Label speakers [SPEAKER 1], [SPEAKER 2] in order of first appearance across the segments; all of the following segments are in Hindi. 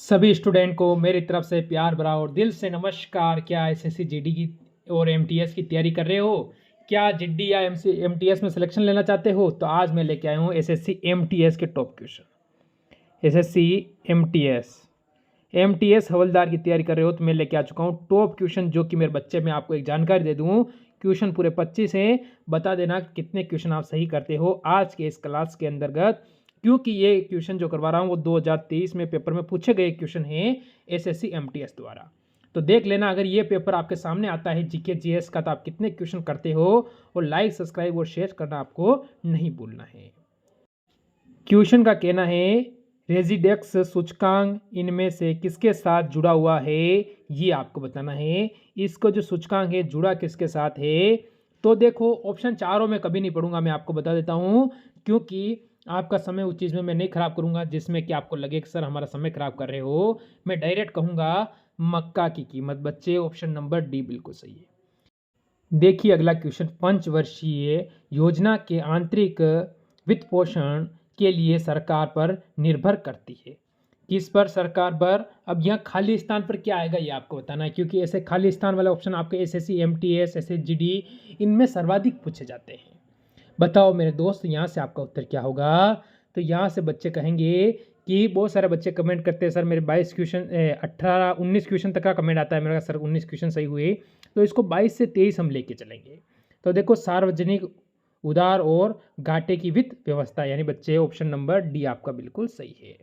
[SPEAKER 1] सभी स्टूडेंट को मेरी तरफ से प्यार भरा और दिल से नमस्कार। क्या एसएससी जीडी की और एमटीएस की तैयारी कर रहे हो? क्या जीडी या एमटीएस में सिलेक्शन लेना चाहते हो? तो आज मैं लेके आया हूँ एसएससी एमटीएस के टॉप क्वेश्चन। एसएससी एमटीएस हवलदार की तैयारी कर रहे हो तो मैं लेके आ चुका हूँ टॉप क्वेश्चन, जो कि मेरे बच्चे में आपको एक जानकारी दे दूँ। क्वेश्चन पूरे 25 हैं, बता देना कितने क्वेश्चन आप सही करते हो आज के इस क्लास के अंतर्गत, क्योंकि ये क्वेश्चन जो करवा रहा हूँ वो 2023 में पेपर में पूछे गए क्वेश्चन हैं एसएससी एमटीएस द्वारा। तो देख लेना, अगर ये पेपर आपके सामने आता है जीके जीएस का, तो आप कितने क्वेश्चन करते हो। और लाइक, सब्सक्राइब और शेयर करना आपको नहीं भूलना है। क्वेश्चन का कहना है रेजिडेक्स सूचकांक इनमें से किसके साथ जुड़ा हुआ है, ये आपको बताना है। इसको जो सूचकांक है जुड़ा किसके साथ है, तो देखो ऑप्शन चारों में कभी नहीं पढ़ूंगा, मैं आपको बता देता हूँ, क्योंकि आपका समय उस चीज़ में मैं नहीं खराब करूंगा जिसमें कि आपको लगे कि सर हमारा समय खराब कर रहे हो। मैं डायरेक्ट कहूँगा मक्का की कीमत। बच्चे ऑप्शन नंबर डी बिल्कुल सही है। देखिए अगला क्वेश्चन, पंचवर्षीय योजना के आंतरिक वित्त पोषण के लिए सरकार पर निर्भर करती है। किस पर? सरकार पर। अब यहाँ खाली स्थान पर क्या आएगा ये आपको बताना है, क्योंकि ऐसे खाली स्थान वाला ऑप्शन आपके एसएससी एमटीएस एसएसजीडी इनमें सर्वाधिक पूछे जाते हैं। बताओ मेरे दोस्त, यहाँ से आपका उत्तर क्या होगा? तो यहाँ से बच्चे कहेंगे कि बहुत सारे बच्चे कमेंट करते हैं सर मेरे 22 क्वेश्चन 19 क्वेश्चन तक का कमेंट आता है मेरा, सर 19 क्वेश्चन सही हुए, तो इसको 22 से 23 हम लेके चलेंगे। तो देखो सार्वजनिक उदार और घाटे की वित्त व्यवस्था, यानी बच्चे ऑप्शन नंबर डी आपका बिल्कुल सही है।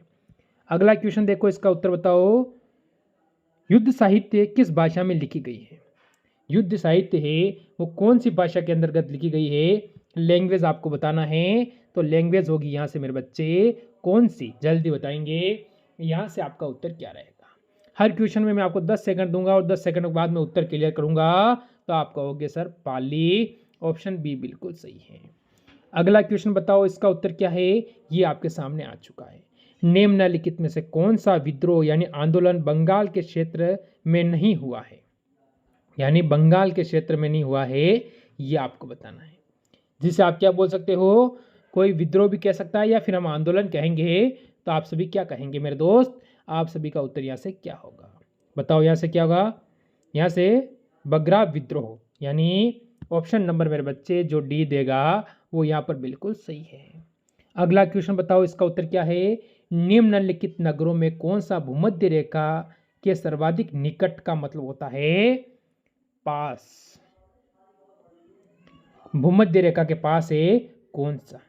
[SPEAKER 1] अगला क्वेश्चन देखो, इसका उत्तर बताओ। युद्ध साहित्य किस भाषा में लिखी गई है? युद्ध साहित्य है वो कौन सी भाषा के अंतर्गत लिखी गई है? लैंग्वेज आपको बताना है। तो लैंग्वेज होगी यहाँ से मेरे बच्चे कौन सी, जल्दी बताएंगे। यहाँ से आपका उत्तर क्या रहेगा? हर क्वेश्चन में मैं आपको 10 सेकंड दूंगा और 10 सेकंड के बाद मैं उत्तर क्लियर करूंगा। तो आप कहोगे सर पाली। ऑप्शन बी बिल्कुल सही है। अगला क्वेश्चन बताओ, इसका उत्तर क्या है? ये आपके सामने आ चुका है। निम्नलिखित में से कौन सा विद्रोह यानी आंदोलन बंगाल के क्षेत्र में नहीं हुआ है? यानी बंगाल के क्षेत्र में नहीं हुआ है, ये आपको बताना है। जिसे आप क्या बोल सकते हो, कोई विद्रोह भी कह सकता है या फिर हम आंदोलन कहेंगे। तो आप सभी क्या कहेंगे मेरे दोस्त? आप सभी का उत्तर यहाँ से क्या होगा? बताओ यहाँ से क्या होगा? यहाँ से बगरा विद्रोह, यानी ऑप्शन नंबर मेरे बच्चे जो डी देगा वो यहाँ पर बिल्कुल सही है। अगला क्वेश्चन बताओ, इसका उत्तर क्या है? निम्नलिखित नगरों में कौन सा भूमध्य रेखा के सर्वाधिक निकट का मतलब होता है? पास। भूमध्य रेखा के पास है कौन सा?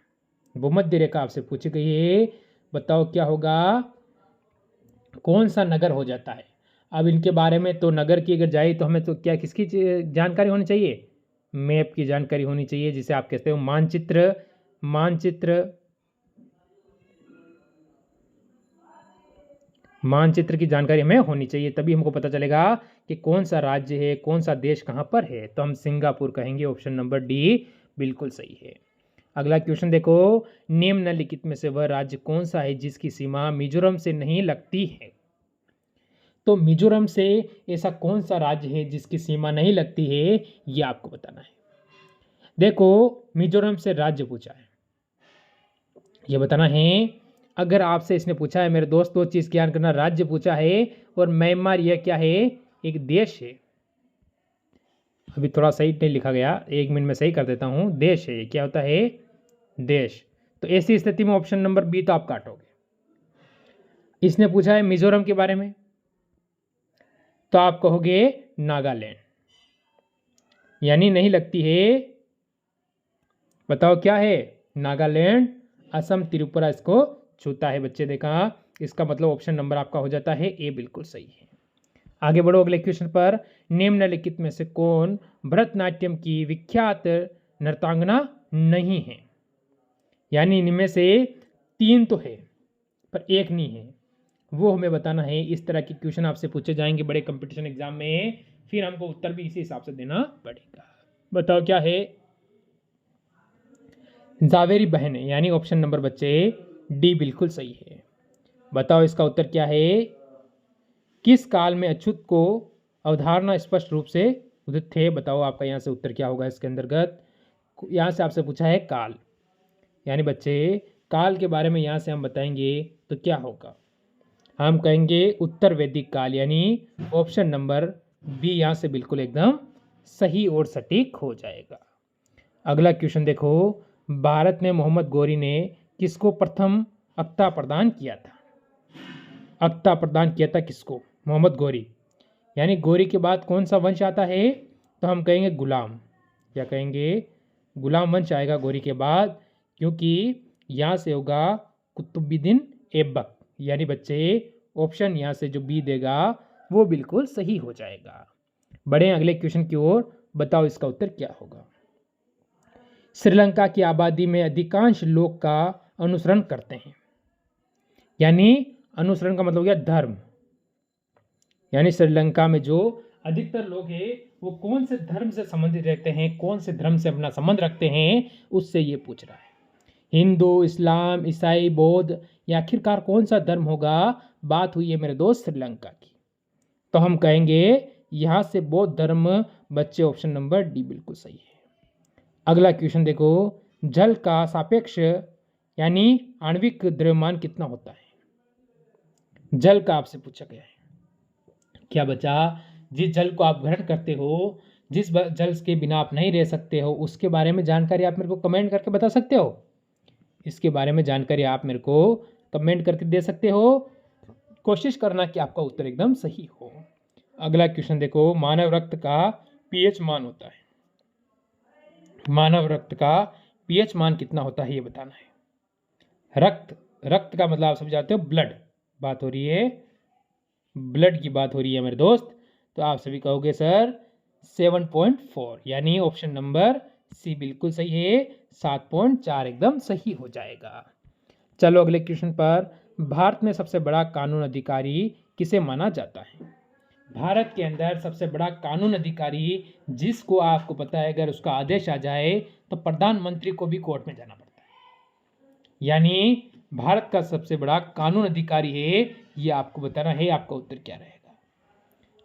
[SPEAKER 1] भूमध्य रेखा आपसे पूछी गई है, बताओ क्या होगा? कौन सा नगर हो जाता है? अब इनके बारे में तो नगर की अगर जाए तो हमें तो क्या किसकी जानकारी होनी चाहिए? मैप की जानकारी होनी चाहिए, जिसे आप कहते हो मानचित्र। मानचित्र की जानकारी हमें होनी चाहिए, तभी हमको पता चलेगा कि कौन सा राज्य है, कौन सा देश कहाँ पर है। तो हम सिंगापुर कहेंगे, ऑप्शन नंबर डी बिल्कुल सही है। अगला क्वेश्चन देखो, निम्नलिखित में से वह राज्य कौन सा है जिसकी सीमा मिजोरम से नहीं लगती है? तो मिजोरम से ऐसा कौन सा राज्य है जिसकी सीमा नहीं लगती है, ये आपको बताना है। देखो मिजोरम से राज्य पूछा है, ये बताना है। अगर आपसे इसने पूछा है मेरे दोस्त, दो चीज़ ज्ञान करना, राज्य पूछा है और म्यांमार यह क्या है? एक देश है। अभी थोड़ा सही नहीं लिखा गया, 1 मिनट में सही कर देता हूँ। देश है, क्या होता है? देश। तो ऐसी स्थिति में ऑप्शन नंबर बी तो आप काटोगे। इसने पूछा है मिजोरम के बारे में, तो आप कहोगे नागालैंड, यानी नहीं लगती है। बताओ क्या है? नागालैंड। असम त्रिपुरा इसको छूता है बच्चे, देखा? इसका मतलब ऑप्शन नंबर आपका हो जाता है ए बिल्कुल सही है। आगे बढ़ो अगले क्वेश्चन पर। निम्नलिखित में से कौन भरतनाट्यम की विख्यात नर्तांगना नहीं है? यानी इनमें से 3 तो है पर एक नहीं है, वो हमें बताना है। इस तरह के क्वेश्चन आपसे पूछे जाएंगे बड़े कंपटीशन एग्जाम में, फिर हमको उत्तर भी इसी हिसाब से देना पड़ेगा। बताओ क्या है? जावेरी बहन है, यानी ऑप्शन नंबर बच्चे डी बिल्कुल सही है। बताओ इसका उत्तर क्या है? किस काल में अछूत को अवधारणा स्पष्ट रूप से उदित थे? बताओ आपका यहाँ से उत्तर क्या होगा इसके अंतर्गत? यहाँ से आपसे पूछा है काल, यानी बच्चे काल के बारे में यहाँ से हम बताएंगे तो क्या होगा? हम कहेंगे उत्तर वैदिक काल, यानी ऑप्शन नंबर बी यहाँ से बिल्कुल एकदम सही और सटीक हो जाएगा। अगला क्वेश्चन देखो, भारत में मोहम्मद गौरी ने किसको प्रथम अक्ता प्रदान किया था? अक्ता प्रदान किया था किसको? मोहम्मद गौरी, यानी गौरी के बाद कौन सा वंश आता है? तो हम कहेंगे गुलाम। क्या कहेंगे? गुलाम वंश आएगा गौरी के बाद, क्योंकि यहाँ से होगा कुतुबुद्दीन ऐबक, यानी बच्चे ऑप्शन यहाँ से जो बी देगा वो बिल्कुल सही हो जाएगा। बढ़े अगले क्वेश्चन की ओर, बताओ इसका उत्तर क्या होगा। श्रीलंका की आबादी में अधिकांश लोग का अनुसरण करते हैं, यानी अनुसरण का मतलब हो गया धर्म, यानी श्रीलंका में जो अधिकतर लोग हैं वो कौन से धर्म से संबंधित रहते हैं, कौन से धर्म से अपना संबंध रखते हैं, उससे ये पूछ रहा है। हिंदू, इस्लाम, ईसाई, बौद्ध, या आखिरकार कौन सा धर्म होगा? बात हुई है मेरे दोस्त श्रीलंका की, तो हम कहेंगे यहाँ से बौद्ध धर्म। बच्चे ऑप्शन नंबर डी बिल्कुल सही है। अगला क्वेश्चन देखो, जल का सापेक्ष यानी आणविक द्रव्यमान कितना होता है? जल का आपसे पूछा गया है। क्या बच्चा, जिस जल को आप ग्रहण करते हो, जिस जल के बिना आप नहीं रह सकते हो, उसके बारे में जानकारी आप मेरे को कमेंट करके बता सकते हो? इसके बारे में जानकारी आप मेरे को कमेंट करके दे सकते हो। कोशिश करना कि आपका उत्तर एकदम सही हो। अगला क्वेश्चन देखो, मानव रक्त का पीएच मान होता है। मानव रक्त का पीएच मान कितना होता है ये बताना है। रक्त का मतलब आप समझ जाते हो ब्लड, बात हो रही है ब्लड की, बात हो रही है मेरे दोस्त। तो आप सभी कहोगे सर 7.4, यानी ऑप्शन नंबर सी बिल्कुल सही है। 7.4 एकदम सही हो जाएगा। चलो अगले क्वेश्चन पर, भारत में सबसे बड़ा कानून अधिकारी किसे माना जाता है? भारत के अंदर सबसे बड़ा कानून अधिकारी जिसको आपको पता है, अगर उसका आदेश आ जाए तो प्रधानमंत्री को भी कोर्ट में जाना पड़ता है, यानी भारत का सबसे बड़ा कानून अधिकारी है, ये आपको बताना है। आपका उत्तर क्या रहेगा?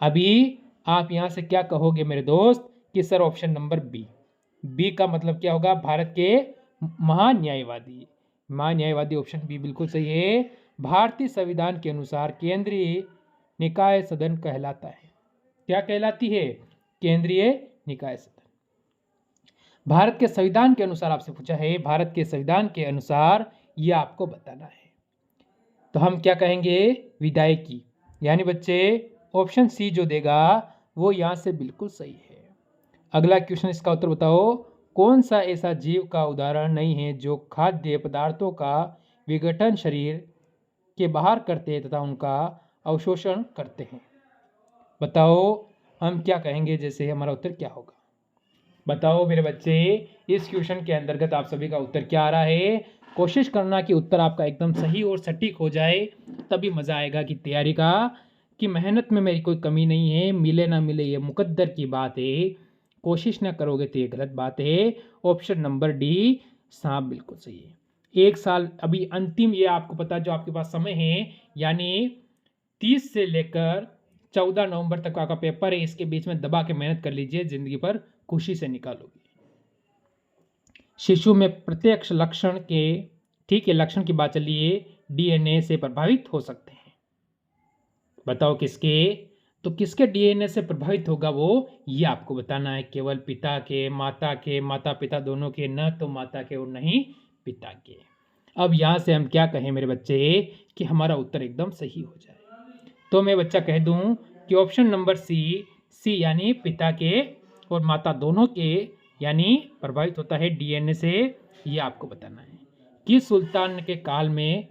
[SPEAKER 1] अभी आप यहाँ से क्या कहोगे मेरे दोस्त कि सर ऑप्शन नंबर बी का मतलब क्या होगा? भारत के महान्यायवादी। महान्यायवादी ऑप्शन बी बिल्कुल सही है। भारतीय संविधान के अनुसार केंद्रीय निकाय सदन कहलाता है। क्या कहलाती है? केंद्रीय निकाय सदन। भारत के संविधान के अनुसार आपसे पूछा है, भारत के संविधान के अनुसार ये आपको बताना है। तो हम क्या कहेंगे? विधायकी, यानी बच्चे ऑप्शन सी जो देगा वो यहाँ से बिल्कुल सही है। अगला क्वेश्चन, इसका उत्तर बताओ। कौन सा ऐसा जीव का उदाहरण नहीं है जो खाद्य पदार्थों का विघटन शरीर के बाहर करते हैं तथा उनका अवशोषण करते हैं? बताओ हम क्या कहेंगे, जैसे हमारा उत्तर क्या होगा? बताओ मेरे बच्चे, इस क्वेश्चन के अंतर्गत आप सभी का उत्तर क्या आ रहा है? कोशिश करना कि उत्तर आपका एकदम सही और सटीक हो जाए, तभी मज़ा आएगा कि तैयारी का, कि मेहनत में मेरी कोई कमी नहीं है। मिले ना मिले ये मुकद्दर की बात है, कोशिश ना करोगे तो ये गलत बात है। ऑप्शन नंबर डी सांप बिल्कुल सही है। 1 साल अभी अंतिम, ये आपको पता जो आपके पास समय है, यानी 30 से लेकर 14 नवंबर तक का पेपर है, इसके बीच में दबा के मेहनत कर लीजिए, जिंदगी पर खुशी से निकालोगे। शिशु में प्रत्यक्ष लक्षण के, ठीक है, लक्षण की बात चलिए, डीएनए से प्रभावित हो सकते हैं। बताओ किसके? तो किसके डीएनए से प्रभावित होगा वो, ये आपको बताना है। केवल पिता के, माता पिता दोनों के, न तो माता के और नहीं पिता के। अब यहाँ से हम क्या कहें मेरे बच्चे कि हमारा उत्तर एकदम सही हो जाए? तो मैं बच्चा कह दूं कि ऑप्शन नंबर सी यानी पिता के और माता दोनों के, यानी प्रभावित होता है डीएनए से। ये आपको बताना है कि सुल्तान के काल में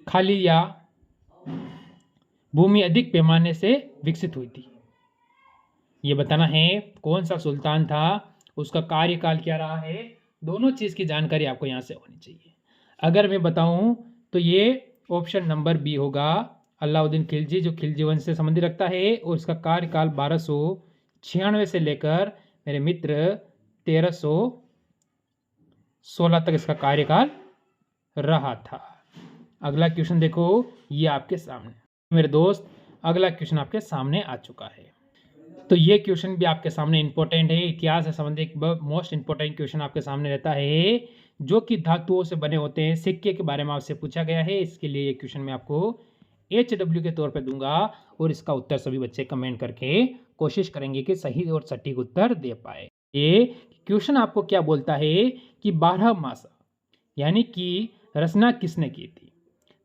[SPEAKER 1] खाली या भूमि अधिक पैमाने से विकसित हुई थी। ये बताना है कौन सा सुल्तान था, उसका कार्यकाल क्या रहा है, दोनों चीज़ की जानकारी आपको यहाँ से होनी चाहिए। अगर मैं बताऊँ तो ये ऑप्शन नंबर बी होगा, अलाउद्दीन खिलजी, जो खिलजी वंश से संबंधित रखता है, और उसका कार्यकाल 1296 से लेकर मेरे मित्र 1316 तक इसका कार्यकाल रहा था। अगला क्वेश्चन देखो, ये आपके सामने मेरे दोस्त, अगला क्वेश्चन आपके सामने आ चुका है। तो ये क्वेश्चन भी आपके सामने इंपॉर्टेंट है, इतिहास से संबंधित एक मोस्ट इंपॉर्टेंट क्वेश्चन आपके सामने रहता है। जो कि धातुओं से बने होते हैं, सिक्के के बारे में आपसे पूछा गया है। इसके लिए ये क्वेश्चन मैं आपको HW के तौर पे दूंगा और इसका उत्तर सभी बच्चे कमेंट करके कोशिश करेंगे कि सही और सटीक उत्तर दे पाए। ये क्वेश्चन आपको क्या बोलता है कि 12 मासा यानी कि रचना किसने की थी?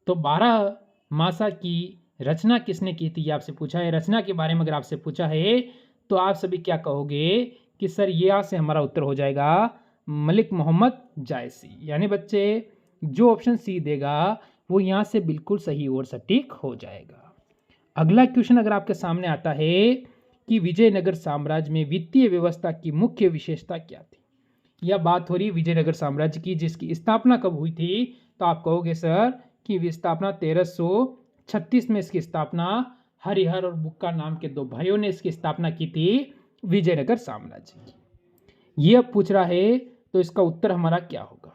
[SPEAKER 1] तो 12 मासा की रचना किसने की थी ये आपसे पूछा है। रचना के बारे में अगर आपसे पूछा है तो आप सभी क्या कहोगे कि सर यहाँ से हमारा उत्तर हो जाएगा मलिक मोहम्मद जायसी। यानी बच्चे जो ऑप्शन सी देगा वो यहाँ से बिल्कुल सही और सटीक हो जाएगा। अगला क्वेश्चन अगर आपके सामने आता है कि विजयनगर साम्राज्य में वित्तीय व्यवस्था की मुख्य विशेषता क्या थी? यह बात हो रही विजयनगर साम्राज्य की, जिसकी स्थापना कब हुई थी? तो आप कहोगे सर कि स्थापना 1336 में इसकी स्थापना हरिहर और बुक्का नाम के दो भाइयों ने इसकी स्थापना की थी विजयनगर साम्राज्य की। यह पूछ रहा है तो इसका उत्तर हमारा क्या होगा?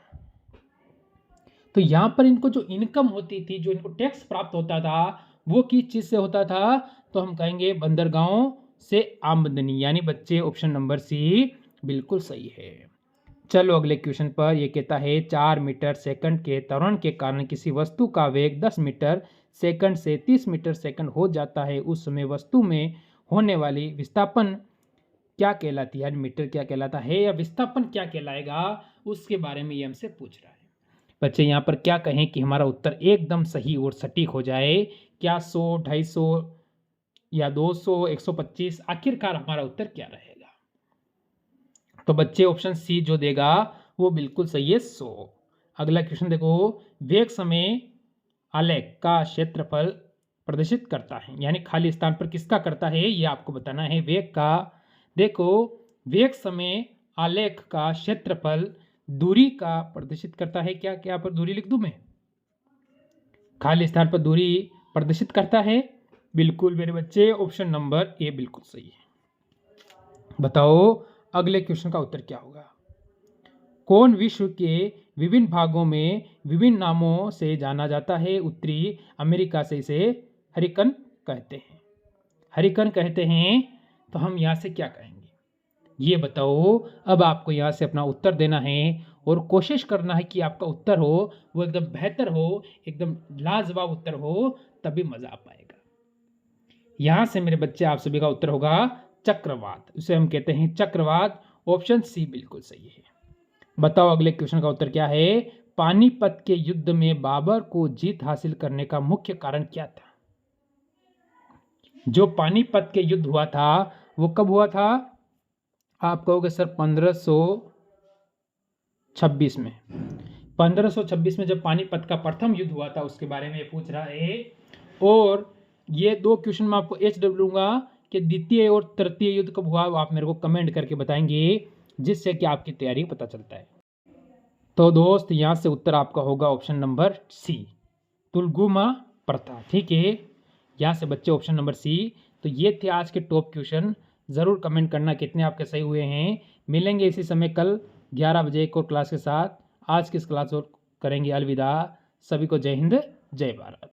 [SPEAKER 1] तो यहां पर इनको जो इनकम होती थी, जो इनको टैक्स प्राप्त होता था, वो किस चीज से होता था? तो हम कहेंगे बंदरगाहों से आमदनी। यानी बच्चे ऑप्शन नंबर सी बिल्कुल सही है। चलो अगले क्वेश्चन पर। यह कहता है 4 मीटर सेकंड के त्वरण के कारण किसी वस्तु का वेग 10 मीटर सेकंड से 30 मीटर सेकंड हो जाता है, उस समय वस्तु में होने वाली विस्थापन क्या कहलाती है? मीटर क्या कहलाता है या विस्थापन क्या कहलाएगा, उसके बारे में ये हमसे पूछ रहा है। बच्चे यहाँ पर क्या कहें कि हमारा उत्तर एकदम सही और सटीक हो जाए? क्या 100, 250 या 200, 125? आखिरकार हमारा उत्तर क्या रहेगा? तो बच्चे ऑप्शन सी जो देगा वो बिल्कुल सही है, 100। अगला क्वेश्चन देखो। वेग समय आलेख का क्षेत्रफल प्रदर्शित करता है, यानी खाली स्थान पर किसका करता है ये आपको बताना है। वेग का देखो, वेग समय आलेख का क्षेत्रफल दूरी का प्रदर्शित करता है। क्या क्या पर दूरी लिख दूं मैं? खाली स्थान पर दूरी प्रदर्शित करता है। बिल्कुल मेरे बच्चे ऑप्शन नंबर ए बिल्कुल सही है। बताओ अगले क्वेश्चन का उत्तर क्या होगा? कौन विश्व के विभिन्न भागों में विभिन्न नामों से जाना जाता है? उत्तरी अमेरिका से इसे हरिकन कहते हैं। हरिकन कहते हैं। तो हम यहाँ से क्या कहेंगे ये बताओ। अब आपको यहाँ से अपना उत्तर देना है और कोशिश करना है कि आपका उत्तर हो वो एकदम बेहतर हो, एकदम लाजवाब उत्तर हो, तभी मजा आ पाएगा। यहाँ से मेरे बच्चे आप सभी का उत्तर होगा चक्रवात। उसे हम कहते हैं चक्रवात। ऑप्शन सी बिल्कुल सही है। बताओ अगले क्वेश्चन का उत्तर क्या है? पानीपत के युद्ध में बाबर को जीत हासिल करने का मुख्य कारण क्या था? जो पानीपत के युद्ध हुआ था वो कब हुआ था? आप कहोगे सर 1526 में। 1526 में जब पानीपत का प्रथम युद्ध हुआ था उसके बारे में पूछ रहा है। और ये दो क्वेश्चन मैं आपको HW दूंगा कि द्वितीय और तृतीय युद्ध कब हुआ, आप मेरे को कमेंट करके बताएंगे, जिससे कि आपकी तैयारी पता चलता है। तो दोस्त यहाँ से उत्तर आपका होगा ऑप्शन नंबर सी, तुलगुमा प्रथा। ठीक है, यहाँ से बच्चे ऑप्शन नंबर सी। तो ये थे आज के टॉप क्वेश्चन। ज़रूर कमेंट करना कितने आपके सही हुए हैं। मिलेंगे इसी समय कल 11 बजे एक और क्लास के साथ। आज की इस क्लास और करेंगे अलविदा। सभी को जय हिंद, जय भारत।